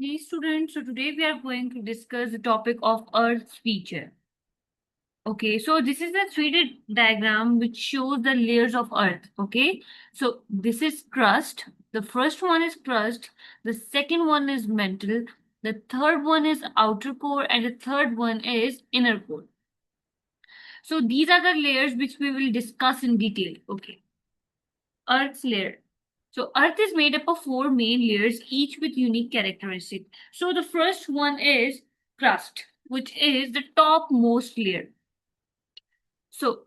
Hey students, so today we are going to discuss the topic of Earth's feature. Okay, so this is a 3D diagram which shows the layers of Earth. Okay, so this is crust. The first one is crust. The second one is mantle. The third one is outer core, and the third one is inner core. So these are the layers which we will discuss in detail. Okay, Earth's layer. So Earth is made up of four main layers, each with unique characteristics. So the first one is crust, which is the topmost layer. So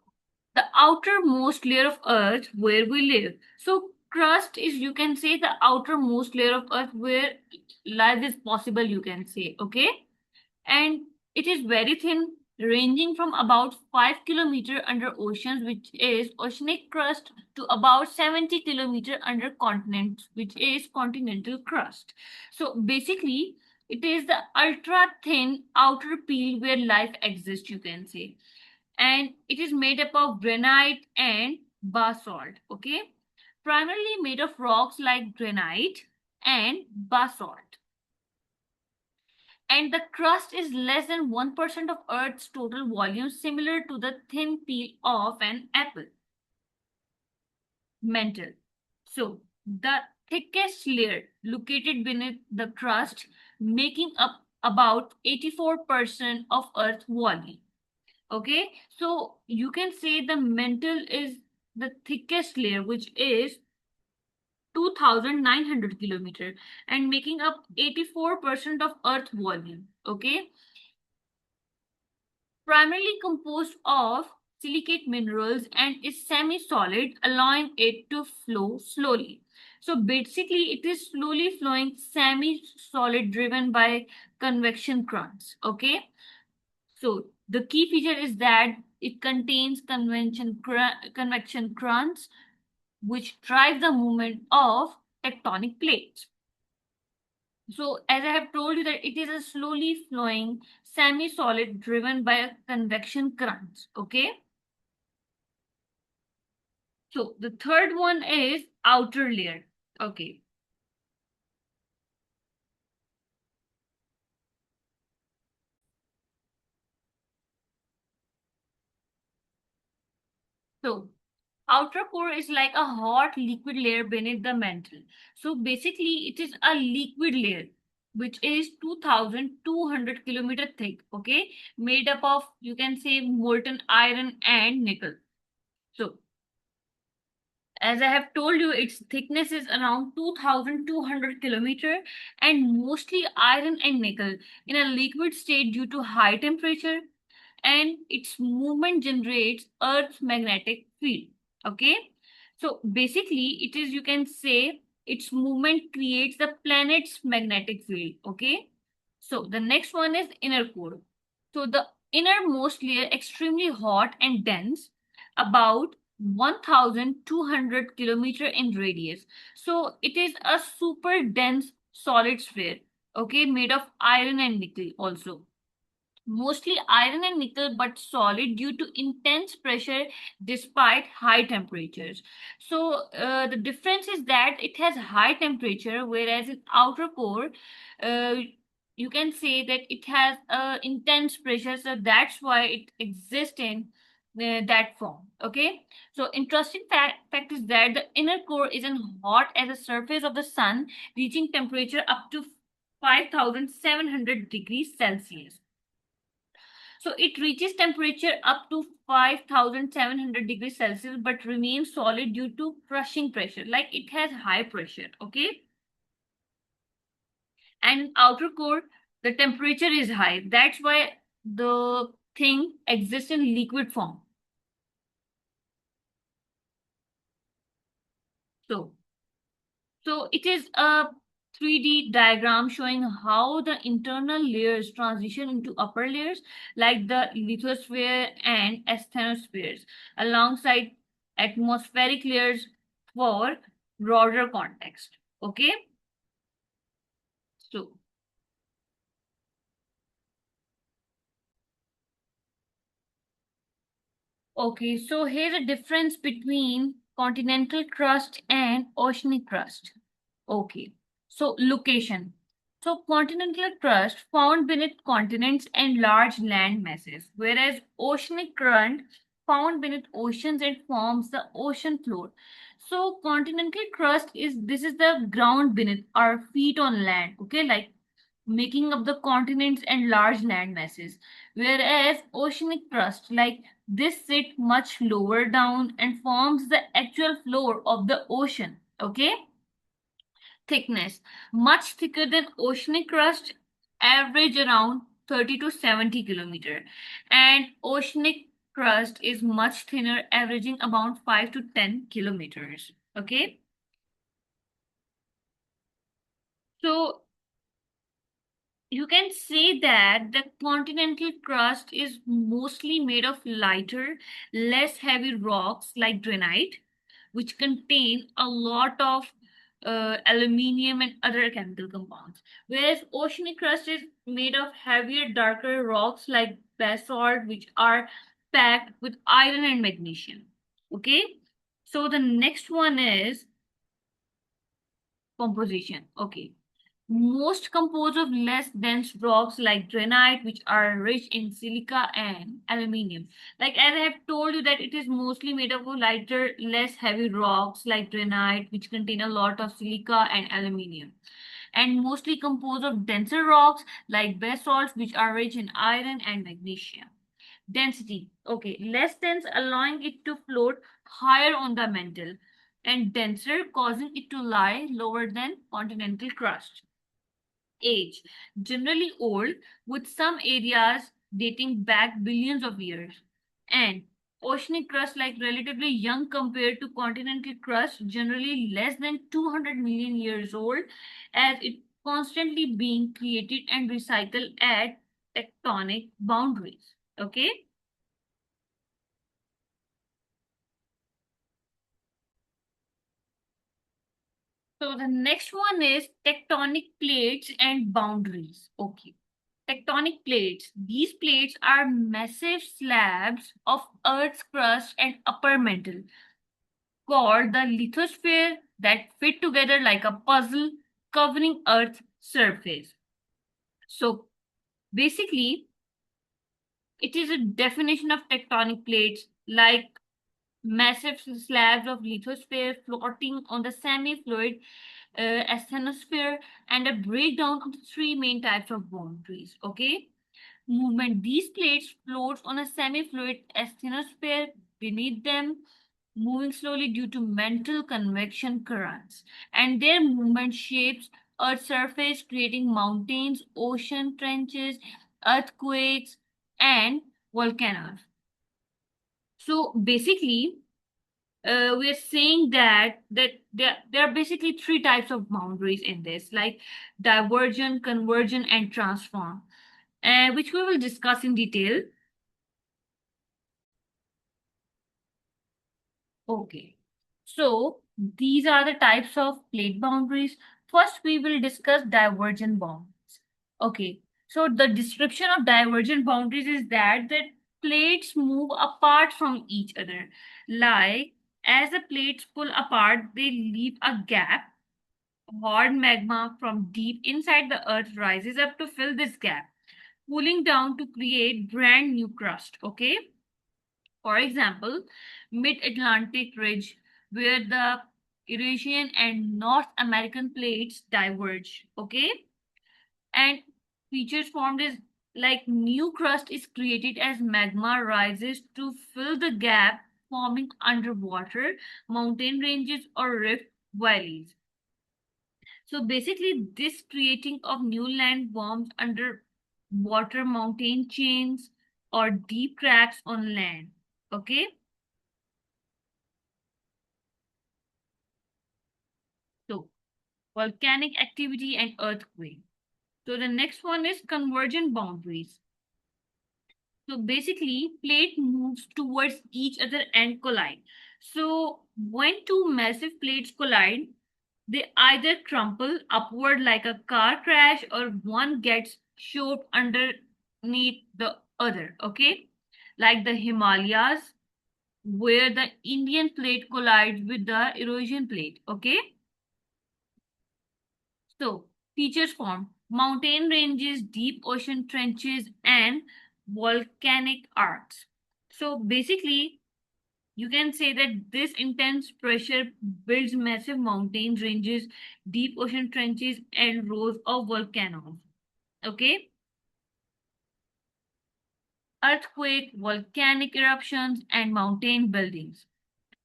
the outermost layer of Earth where we live. So crust is, you can say, the outermost layer of Earth where life is possible, you can say. Okay, and it is very thin, ranging from about 5 kilometers under oceans, which is oceanic crust, to about 70 kilometers under continents, which is continental crust. So basically, it is the ultra thin outer peel where life exists, you can say. And it is made up of granite and basalt. Okay, primarily made of rocks like granite and basalt, and the crust is less than 1% of Earth's total volume, similar to the thin peel of an apple. Mantle. So, the thickest layer located beneath the crust, making up about 84% of Earth's volume. Okay, so you can say the mantle is the thickest layer, which is 2,900 kilometer and making up 84% of Earth volume. Okay, primarily composed of silicate minerals and is semi-solid, allowing it to flow slowly. So basically, it is slowly flowing semi-solid driven by convection currents. Okay. So the key feature is that it contains convection currents which drive the movement of tectonic plates. So as I have told you that it is a slowly flowing semi-solid driven by a convection currents. Okay. So the third one is outer layer. Okay. So outer core is like a hot liquid layer beneath the mantle. So basically it is a liquid layer which is 2,200 kilometer thick. Okay. Made up of, you can say, molten iron and nickel. So as I have told you, its thickness is around 2,200 kilometer and mostly iron and nickel in a liquid state due to high temperature, and its movement generates Earth's magnetic field. Okay, so basically, it is, you can say, its movement creates the planet's magnetic field. Okay, so the next one is inner core. So the innermost layer extremely hot and dense, about 1,200 kilometer in radius. So it is a super dense solid sphere. Okay, made of iron and nickel also, mostly iron and nickel, but solid due to intense pressure despite high temperatures. So the difference is that it has high temperature, whereas in outer core, uh, you can say that it has intense pressure. So that's why it exists in that form. Okay. So interesting fact is that the inner core isn't hot as the surface of the sun, reaching temperature up to 5,700 degrees Celsius. So it reaches temperature up to 5,700 degrees Celsius but remains solid due to crushing pressure. Like it has high pressure, okay? And outer core, the temperature is high. That's why the thing exists in liquid form. So, so it is a 3D diagram showing how the internal layers transition into upper layers like the lithosphere and asthenospheres alongside atmospheric layers for broader context. Okay, so so here's a difference between continental crust and oceanic crust. Okay, so location. So, continental crust found beneath continents and large land masses, whereas oceanic current found beneath oceans and forms the ocean floor. So, continental crust is this is the ground beneath our feet on land, okay, like making up the continents and large land masses, whereas oceanic crust, like this, sit much lower down and forms the actual floor of the ocean, okay. Thickness much thicker than oceanic crust, average around 30 to 70 kilometer, and oceanic crust is much thinner, averaging about 5 to 10 kilometers. Okay, so you can say that the continental crust is mostly made of lighter, less heavy rocks like granite, which contain a lot of aluminium and other chemical compounds. Whereas oceanic crust is made of heavier, darker rocks like basalt, which are packed with iron and magnesium. Okay, so the next one is composition. Okay, most composed of less dense rocks like granite, which are rich in silica and aluminium. Like as I have told you that it is mostly made up of lighter, less heavy rocks like granite, which contain a lot of silica and aluminium. And mostly composed of denser rocks like basalts, which are rich in iron and magnesium. Density, okay, less dense, allowing it to float higher on the mantle, and denser, causing it to lie lower than continental crust. Age, generally old, with some areas dating back billions of years. And oceanic crust, like relatively young compared to continental crust, generally less than 200 million years old, as it constantly being created and recycled at tectonic boundaries. Okay. So the next one is tectonic plates and boundaries. Okay. Tectonic plates. These plates are massive slabs of Earth's crust and upper mantle called the lithosphere that fit together like a puzzle covering Earth's surface. So basically, it is a definition of tectonic plates like massive slabs of lithosphere floating on the semi-fluid asthenosphere, and a breakdown of the three main types of boundaries. Okay, movement. These plates float on a semi-fluid asthenosphere beneath them, moving slowly due to mantle convection currents, and their movement shapes Earth's surface, creating mountains, ocean trenches, earthquakes, and volcanoes. So basically, we're saying that there are basically three types of boundaries in this, like divergent, convergent, and transform, which we will discuss in detail. Okay, so these are the types of plate boundaries. First, we will discuss divergent boundaries. Okay, so the description of divergent boundaries is that the plates move apart from each other. Like as the plates pull apart, they leave a gap. Hot magma from deep inside the earth rises up to fill this gap, cooling down to create brand new crust. Okay. For example, mid-Atlantic ridge, where the Eurasian and North American plates diverge. Okay. And features formed is like new crust is created as magma rises to fill the gap, forming underwater mountain ranges or rift valleys. So basically, this creating of new land forms under water mountain chains or deep cracks on land. Okay, so volcanic activity and earthquake. So the next one is convergent boundaries. So basically, plate moves towards each other and collide. So when two massive plates collide, they either crumple upward like a car crash or one gets shoved underneath the other. Okay, like the Himalayas, where the Indian plate collides with the Eurasian plate. Okay, so features form mountain ranges, deep ocean trenches, and volcanic arcs. So basically, you can say that this intense pressure builds massive mountain ranges, deep ocean trenches, and rows of volcanoes. Okay? Earthquake, volcanic eruptions, and mountain buildings.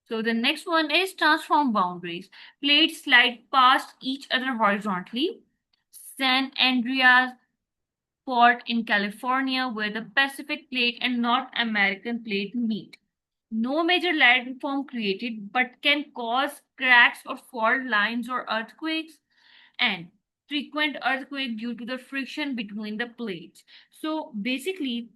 So the next one is transform boundaries. Plates slide past each other horizontally. San Andreas Fault in California, where the Pacific Plate and North American Plate meet. No major landform created, but can cause cracks or fault lines or earthquakes, and frequent earthquake due to the friction between the plates. So basically,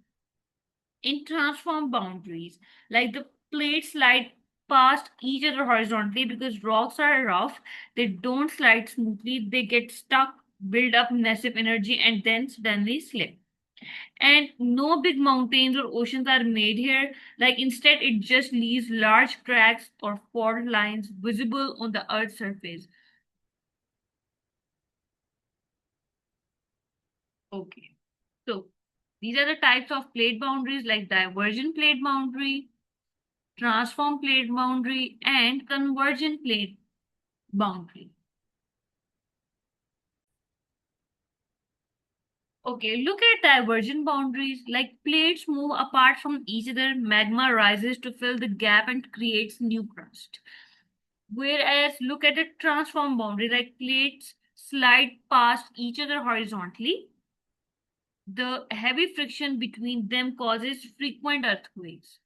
in transform boundaries, like the plates slide past each other horizontally because rocks are rough, they don't slide smoothly, they get stuck, build up massive energy, and then suddenly slip. And no big mountains or oceans are made here. Like instead, it just leaves large cracks or fault lines visible on the Earth's surface. Okay. So these are the types of plate boundaries like divergent plate boundary, transform plate boundary, and convergent plate boundary. Okay, look at divergent boundaries. Like plates move apart from each other, magma rises to fill the gap and creates new crust. Whereas look at the transform boundary, like plates slide past each other horizontally. The heavy friction between them causes frequent earthquakes.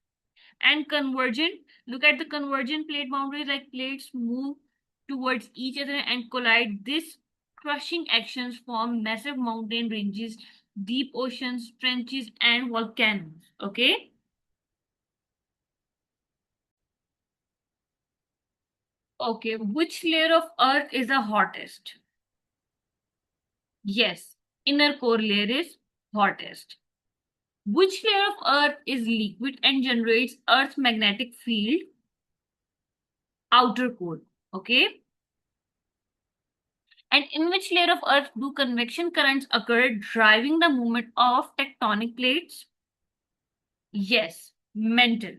And convergent, look at the convergent plate boundaries, like plates move towards each other and collide. This crushing actions form massive mountain ranges, deep oceans, trenches, and volcanoes. Okay. Okay, which layer of earth is the hottest? Yes, inner core layer is hottest. Which layer of earth is liquid and generates earth's magnetic field? Outer core. Okay. And in which layer of earth do convection currents occur, driving the movement of tectonic plates? Yes, mantle.